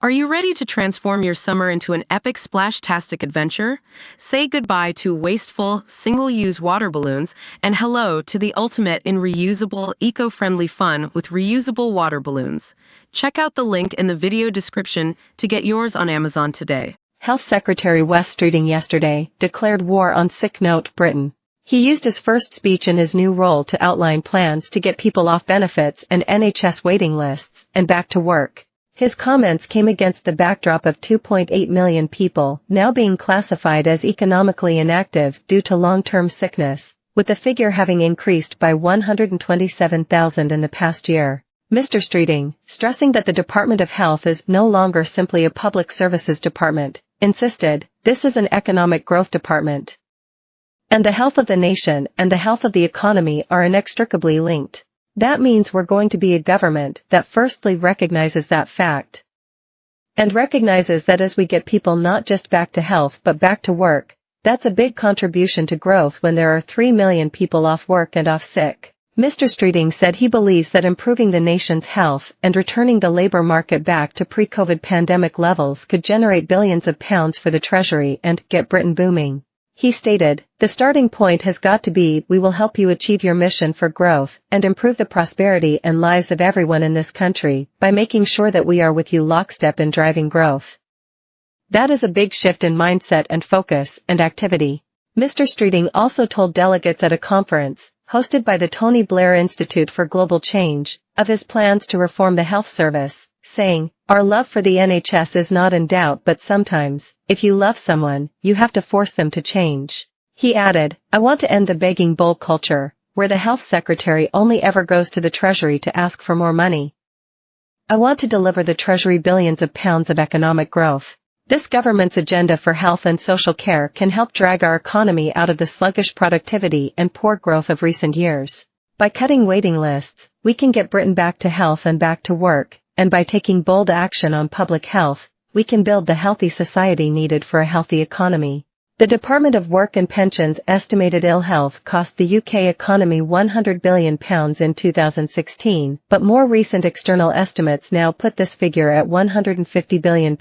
Are you ready to transform your summer into an epic splash-tastic adventure? Say goodbye to wasteful, single-use water balloons and hello to the ultimate in reusable, eco-friendly fun with reusable water balloons. Check out the link in the video description to get yours on Amazon today. Health Secretary Wes Streeting yesterday declared war on sick note Britain. He used his first speech in his new role to outline plans to get people off benefits and NHS waiting lists and back to work. His comments came against the backdrop of 2.8 million people now being classified as economically inactive due to long-term sickness, with the figure having increased by 127,000 in the past year. Mr. Streeting, stressing that the Department of Health is no longer simply a public services department, insisted, "This is an economic growth department. And the health of the nation and the health of the economy are inextricably linked. That means we're going to be a government that firstly recognizes that fact. And recognizes that as we get people not just back to health but back to work, that's a big contribution to growth when there are 3 million people off work and off sick." Mr. Streeting said he believes that improving the nation's health and returning the labor market back to pre-COVID pandemic levels could generate billions of pounds for the Treasury and get Britain booming. He stated, "The starting point has got to be we will help you achieve your mission for growth and improve the prosperity and lives of everyone in this country by making sure that we are with you lockstep in driving growth. That is a big shift in mindset and focus and activity." Mr. Streeting also told delegates at a conference, hosted by the Tony Blair Institute for Global Change, of his plans to reform the health service, saying, "Our love for the NHS is not in doubt, but sometimes, if you love someone, you have to force them to change." He added, "I want to end the begging bowl culture, where the health secretary only ever goes to the Treasury to ask for more money. I want to deliver the Treasury billions of pounds of economic growth. This government's agenda for health and social care can help drag our economy out of the sluggish productivity and poor growth of recent years. By cutting waiting lists, we can get Britain back to health and back to work, and by taking bold action on public health, we can build the healthy society needed for a healthy economy." The Department of Work and Pensions estimated ill health cost the UK economy £100 billion in 2016, but more recent external estimates now put this figure at £150 billion,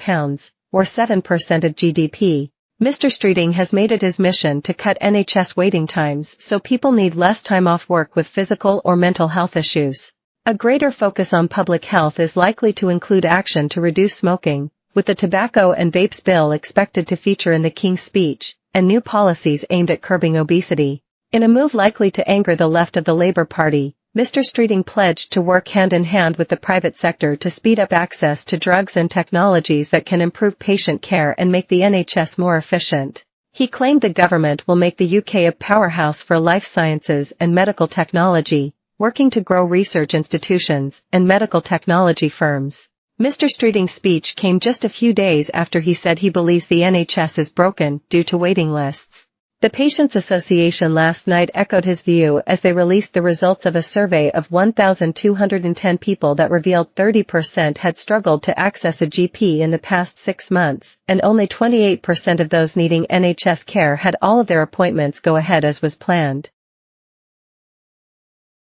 or 7% of GDP. Mr. Streeting has made it his mission to cut NHS waiting times so people need less time off work with physical or mental health issues. A greater focus on public health is likely to include action to reduce smoking, with the tobacco and vapes bill expected to feature in the King's speech, and new policies aimed at curbing obesity. In a move likely to anger the left of the Labour Party, Mr. Streeting pledged to work hand-in-hand with the private sector to speed up access to drugs and technologies that can improve patient care and make the NHS more efficient. He claimed the government will make the UK a powerhouse for life sciences and medical technology, working to grow research institutions and medical technology firms. Mr. Streeting's speech came just a few days after he said he believes the NHS is broken due to waiting lists. The Patients Association last night echoed his view as they released the results of a survey of 1,210 people that revealed 30% had struggled to access a GP in the past 6 months, and only 28% of those needing NHS care had all of their appointments go ahead as was planned.